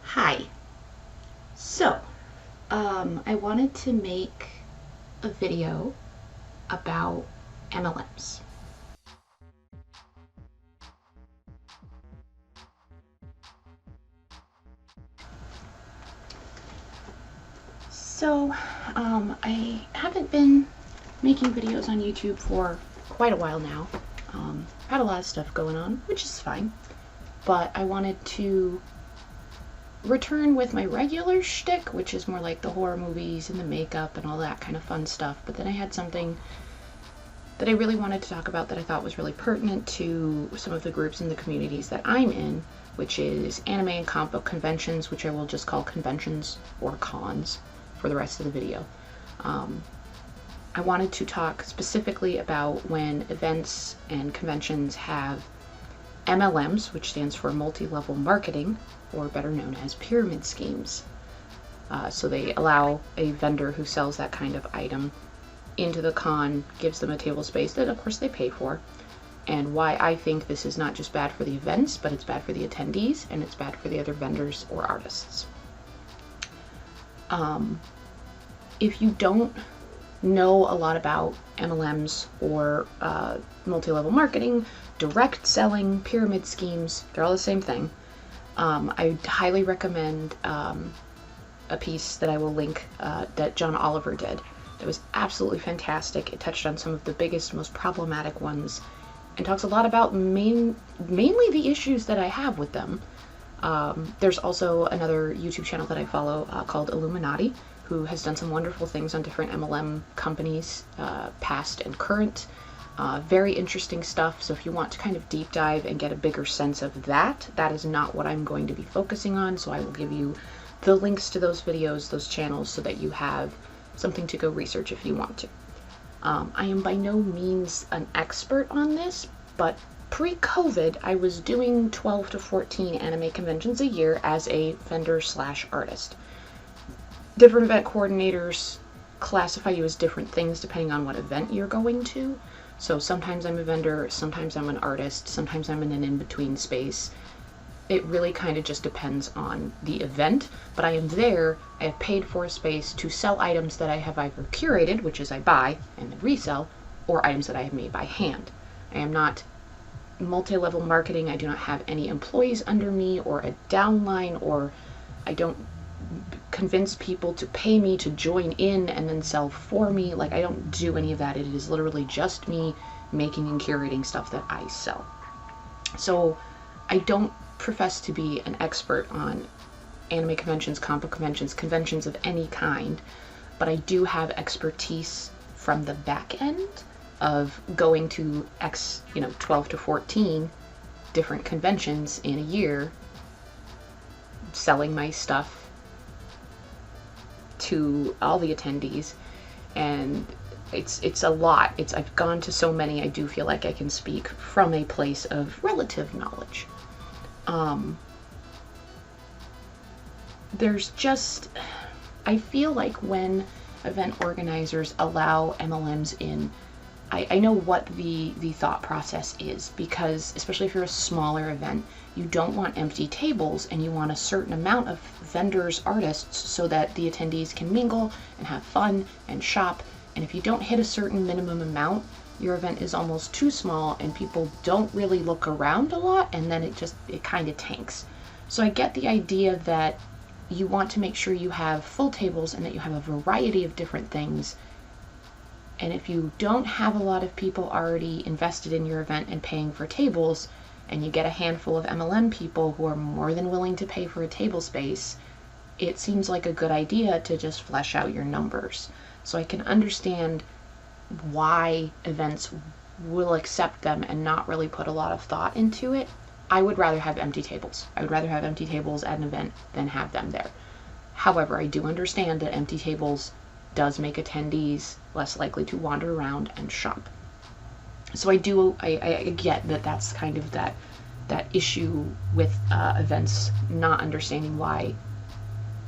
Hi. So, I wanted to make a video about MLMs. So, I haven't been making videos on YouTube for quite a while now. Had a lot of stuff going on, which is fine. But I wanted to return with my regular shtick, which is more like the horror movies and the makeup and all that kind of fun stuff. But then I had something that I really wanted to talk about that I thought was really pertinent to some of the groups and the communities that I'm in, which is anime and comic book conventions, which I will just call conventions or cons for the rest of the video. I wanted to talk specifically about when events and conventions have MLMs, which stands for multi-level marketing, or better known as pyramid schemes. So they allow a vendor who sells that kind of item into the con, gives them a table space that of course they pay for, and why I think this is not just bad for the events, but it's bad for the attendees, and it's bad for the other vendors or artists. If you don't know a lot about MLMs or multi-level marketing, direct selling, pyramid schemes, they're all the same thing. I highly recommend a piece that I will link that John Oliver did. That was absolutely fantastic. It touched on some of the biggest, most problematic ones, and talks a lot about mainly the issues that I have with them. There's also another YouTube channel that I follow called Illuminati, who has done some wonderful things on different MLM companies, past and current. Very interesting stuff, so if you want to kind of deep dive and get a bigger sense of that, that is not what I'm going to be focusing on, so I will give you the links to those videos, those channels, so that you have something to go research if you want to. I am by no means an expert on this, but pre-COVID, I was doing 12 to 14 anime conventions a year as a vendor/artist. Different event coordinators classify you as different things depending on what event you're going to. So sometimes I'm a vendor, sometimes I'm an artist, sometimes I'm in an in-between space. It really kind of just depends on the event, but I am there, I have paid for a space to sell items that I have either curated, which is I buy and then resell, or items that I have made by hand. I am not multi-level marketing, I do not have any employees under me or a downline, or I don't convince people to pay me to join in and then sell for me. Like, I don't do any of that. It is literally just me making and curating stuff that I sell. So I don't profess to be an expert on anime conventions, comic book conventions, conventions of any kind, but I do have expertise from the back end of going to 12 to 14 different conventions in a year, selling my stuff to all the attendees, and it's a lot. I've gone to so many, I do feel like I can speak from a place of relative knowledge. There's just, I feel like when event organizers allow MLMs in, I know what the thought process is, because especially if you're a smaller event, you don't want empty tables and you want a certain amount of vendors, artists, so that the attendees can mingle and have fun and shop. And if you don't hit a certain minimum amount, your event is almost too small and people don't really look around a lot, and then it kind of tanks. So I get the idea that you want to make sure you have full tables and that you have a variety of different things. And if you don't have a lot of people already invested in your event and paying for tables, and you get a handful of MLM people who are more than willing to pay for a table space, it seems like a good idea to just flesh out your numbers. So I can understand why events will accept them and not really put a lot of thought into it. I would rather have empty tables. I would rather have empty tables at an event than have them there. However, I do understand that empty tables does make attendees less likely to wander around and shop. So I get that that's kind of that issue with events not understanding why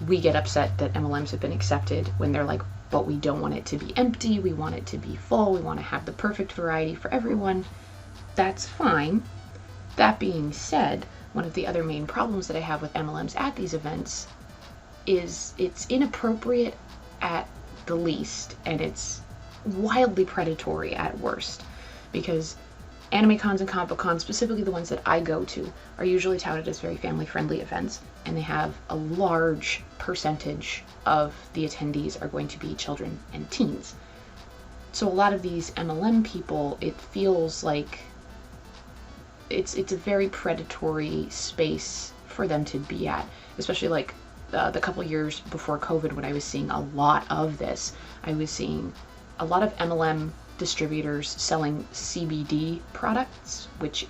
we get upset that MLMs have been accepted when they're like, but we don't want it to be empty, we want it to be full, we want to have the perfect variety for everyone. That's fine. That being said, one of the other main problems that I have with MLMs at these events is it's inappropriate at the least, and it's wildly predatory at worst, because anime cons and comic book cons, specifically the ones that I go to, are usually touted as very family-friendly events, and they have a large percentage of the attendees are going to be children and teens. So a lot of these MLM people, it feels like it's a very predatory space for them to be at, especially like the couple years before COVID, when I was seeing a lot of this. I was seeing a lot of MLM distributors selling CBD products, which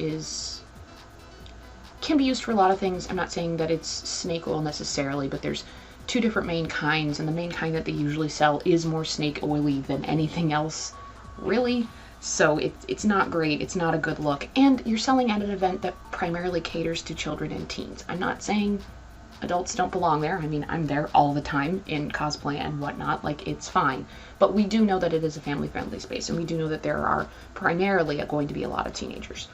can be used for a lot of things. I'm not saying that it's snake oil necessarily, but there's two different main kinds, and the main kind that they usually sell is more snake oily than anything else, really. So it's not great, it's not a good look, and you're selling at an event that primarily caters to children and teens. I'm not saying adults don't belong there. I mean, I'm there all the time in cosplay and whatnot, like, it's fine. But we do know that it is a family-friendly space, and we do know that there are primarily going to be a lot of teenagers.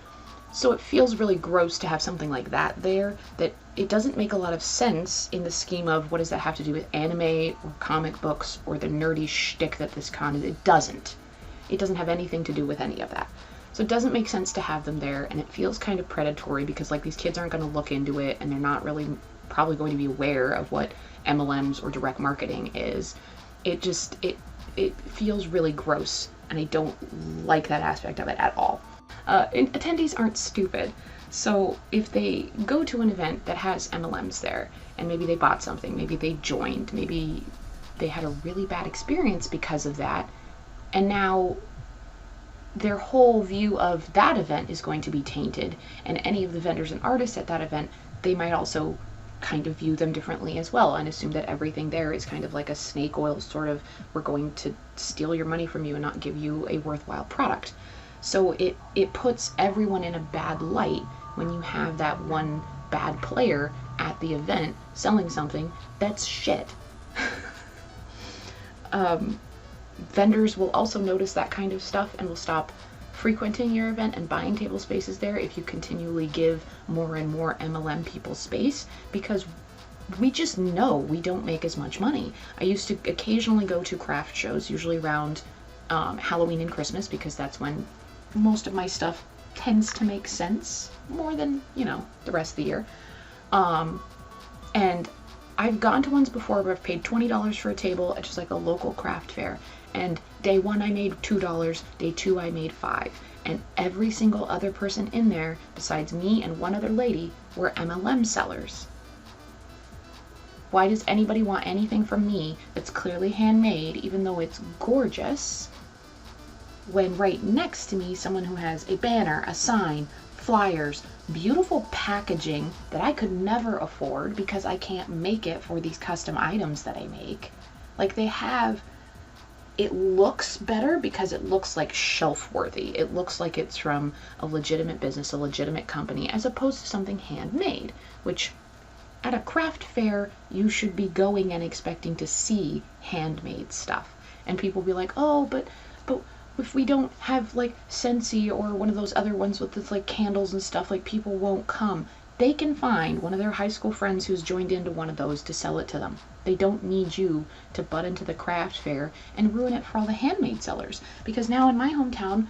So it feels really gross to have something like that there, that it doesn't make a lot of sense in the scheme of what does that have to do with anime or comic books or the nerdy shtick that this con is. It doesn't. It doesn't have anything to do with any of that. So it doesn't make sense to have them there, and it feels kind of predatory because, like, these kids aren't going to look into it, and they're not really probably going to be aware of what MLMs or direct marketing is. It feels really gross, and I don't like that aspect of it at all. Attendees aren't stupid, so if they go to an event that has MLMs there, and maybe they bought something, maybe they joined, maybe they had a really bad experience because of that, and now their whole view of that event is going to be tainted, and any of the vendors and artists at that event, they might also kind of view them differently as well, and assume that everything there is kind of like a snake oil sort of, we're going to steal your money from you and not give you a worthwhile product. So it puts everyone in a bad light when you have that one bad player at the event selling something that's shit. Vendors will also notice that kind of stuff and will stop frequenting your event and buying table spaces there if you continually give more and more MLM people space, because we just know we don't make as much money. I used to occasionally go to craft shows, usually around Halloween and Christmas, because that's when most of my stuff tends to make sense more than, the rest of the year. And I've gone to ones before where I've paid $20 for a table at just like a local craft fair, and day one I made $2, day two I made $5, and every single other person in there besides me and one other lady were MLM sellers. Why does anybody want anything from me that's clearly handmade, even though it's gorgeous, when right next to me someone who has a banner, a sign, flyers, beautiful packaging that I could never afford because I can't make it for these custom items that I make? Like, it looks better because it looks like shelf worthy. It looks like it's from a legitimate business, a legitimate company, as opposed to something handmade, which at a craft fair, you should be going and expecting to see handmade stuff. And people will be like, oh, but if we don't have like Scentsy or one of those other ones with this like candles and stuff, like, people won't come. They can find one of their high school friends who's joined into one of those to sell it to them. They don't need you to butt into the craft fair and ruin it for all the handmade sellers. Because now in my hometown,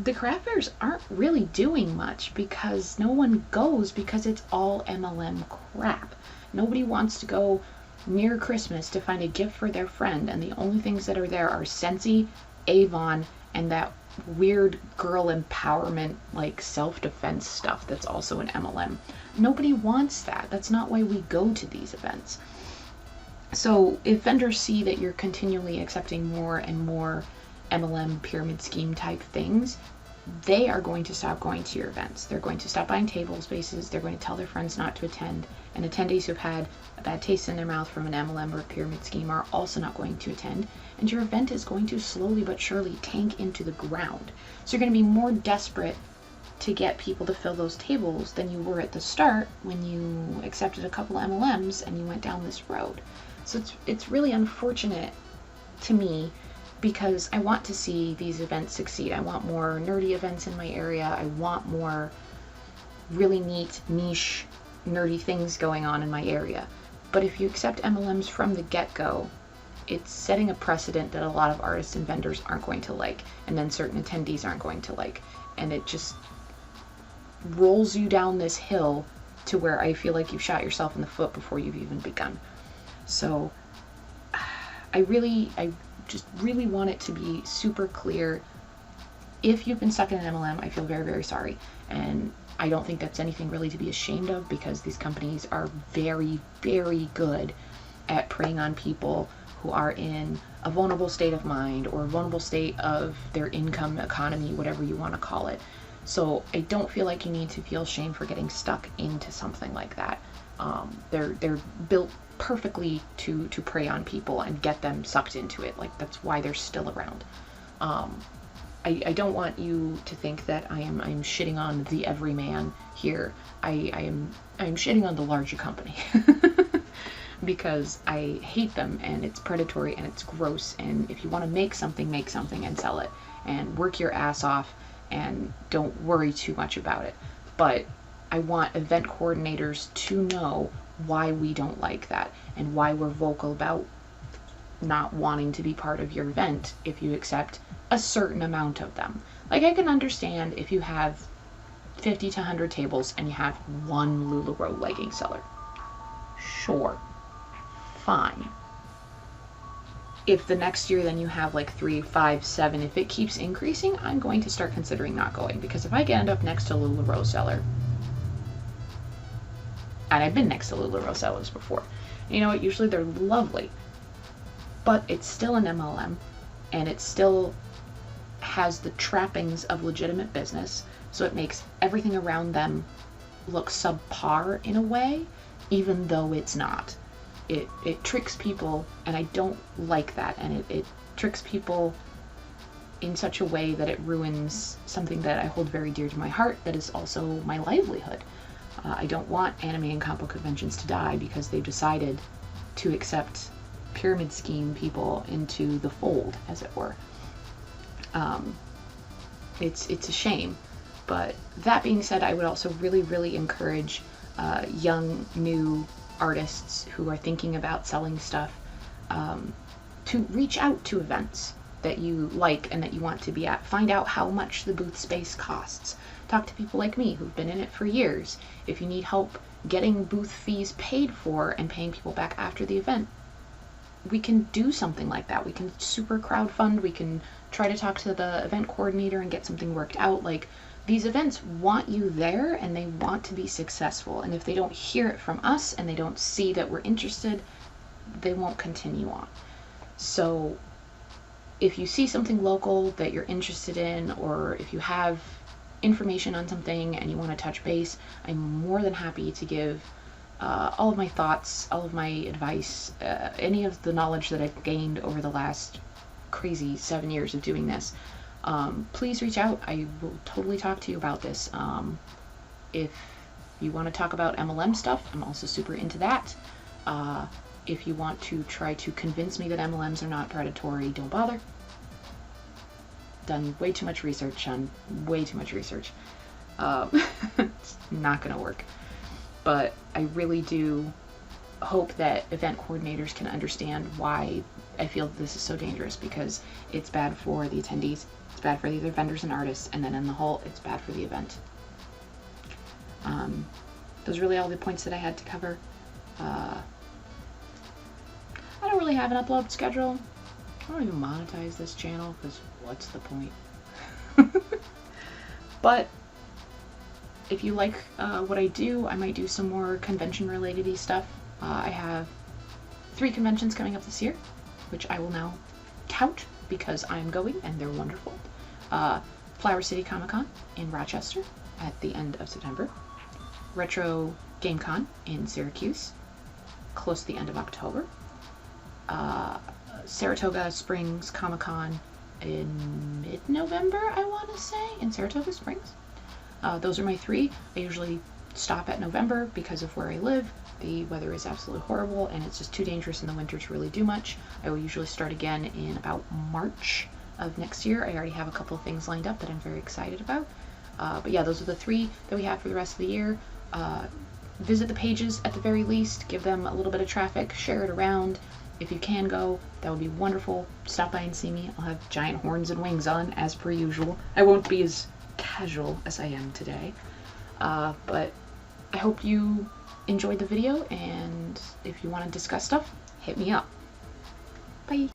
the craft fairs aren't really doing much because no one goes, because it's all MLM crap. Nobody wants to go near Christmas to find a gift for their friend, and the only things that are there are Scentsy, Avon, and that weird girl empowerment, like, self-defense stuff that's also an MLM. Nobody wants that. That's not why we go to these events. So if vendors see that you're continually accepting more and more MLM pyramid scheme type things, they are going to stop going to your events. They're going to stop buying table spaces. They're going to tell their friends not to attend. And attendees who've had a bad taste in their mouth from an MLM or a pyramid scheme are also not going to attend. And your event is going to slowly but surely tank into the ground. So you're going to be more desperate to get people to fill those tables than you were at the start when you accepted a couple MLMs and you went down this road. So it's really unfortunate to me, because I want to see these events succeed. I want more nerdy events in my area. I want more really neat, niche, nerdy things going on in my area. But if you accept MLMs from the get-go, it's setting a precedent that a lot of artists and vendors aren't going to like, and then certain attendees aren't going to like. And it just rolls you down this hill to where I feel like you've shot yourself in the foot before you've even begun. So I just really want it to be super clear. If you've been stuck in an MLM, I feel very, very sorry. And I don't think that's anything really to be ashamed of, because these companies are very, very good at preying on people who are in a vulnerable state of mind or a vulnerable state of their income, economy, whatever you want to call it. So I don't feel like you need to feel shame for getting stuck into something like that. They're built perfectly to prey on people and get them sucked into it. Like, that's why they're still around. I don't want you to think that I'm shitting on the everyman here. I'm shitting on the larger company because I hate them, and it's predatory and it's gross. And if you want to make something and sell it and work your ass off and don't worry too much about it. But I want event coordinators to know why we don't like that and why we're vocal about not wanting to be part of your event if you accept a certain amount of them. Like, I can understand if you have 50 to 100 tables and you have one LuLaRoe legging seller. Sure. Fine. If the next year then you have like 3, 5, 7, if it keeps increasing, I'm going to start considering not going, because if I end up next to a LuLaRoe seller, and I've been next to LuLaRoe sellers before, you know what, usually they're lovely, but it's still an MLM, and it still has the trappings of legitimate business, so it makes everything around them look subpar in a way, even though it's not. It tricks people, and I don't like that, and it tricks people in such a way that it ruins something that I hold very dear to my heart, that is also my livelihood. I don't want anime and comic book conventions to die because they've decided to accept pyramid scheme people into the fold, as it were. It's a shame. But that being said, I would also really, really encourage young, new artists who are thinking about selling stuff to reach out to events that you like and that you want to be at. Find out how much the booth space costs. Talk to people like me who've been in it for years. If you need help getting booth fees paid for and paying people back after the event, we can do something like that. We can super crowdfund. We can try to talk to the event coordinator and get something worked out. Like, these events want you there and they want to be successful. And if they don't hear it from us and they don't see that we're interested, they won't continue on. So if you see something local that you're interested in, or if you have information on something and you want to touch base, I'm more than happy to give all of my thoughts, all of my advice, any of the knowledge that I've gained over the last crazy 7 years of doing this. Please reach out. I will totally talk to you about this. If you want to talk about MLM stuff, I'm also super into that. If you want to try to convince me that MLMs are not predatory, don't bother. Done way too much research on way too much research. It's not going to work. But I really do hope that event coordinators can understand why I feel this is so dangerous, because it's bad for the attendees, it's bad for the other vendors and artists, and then in the whole, it's bad for the event. Those are really all the points that I had to cover. I don't really have an upload schedule. I don't even monetize this channel, because what's the point? But if you like what I do, I might do some more convention-related stuff. I have 3 conventions coming up this year, which I will now tout because I'm going and they're wonderful. Flower City Comic Con in Rochester at the end of September. Retro Game Con in Syracuse, close to the end of October. Saratoga Springs Comic Con in mid-November, I want to say, in Saratoga Springs. Those are my 3. I usually stop at November because of where I live. The weather is absolutely horrible and it's just too dangerous in the winter to really do much. I will usually start again in about March of next year. I already have a couple of things lined up that I'm very excited about. But yeah, those are the 3 that we have for the rest of the year. Visit the pages at the very least, give them a little bit of traffic, share it around. If you can go, that would be wonderful. Stop by and see me. I'll have giant horns and wings on, as per usual. I won't be as casual as I am today. But I hope you enjoyed the video, and if you want to discuss stuff, hit me up. Bye!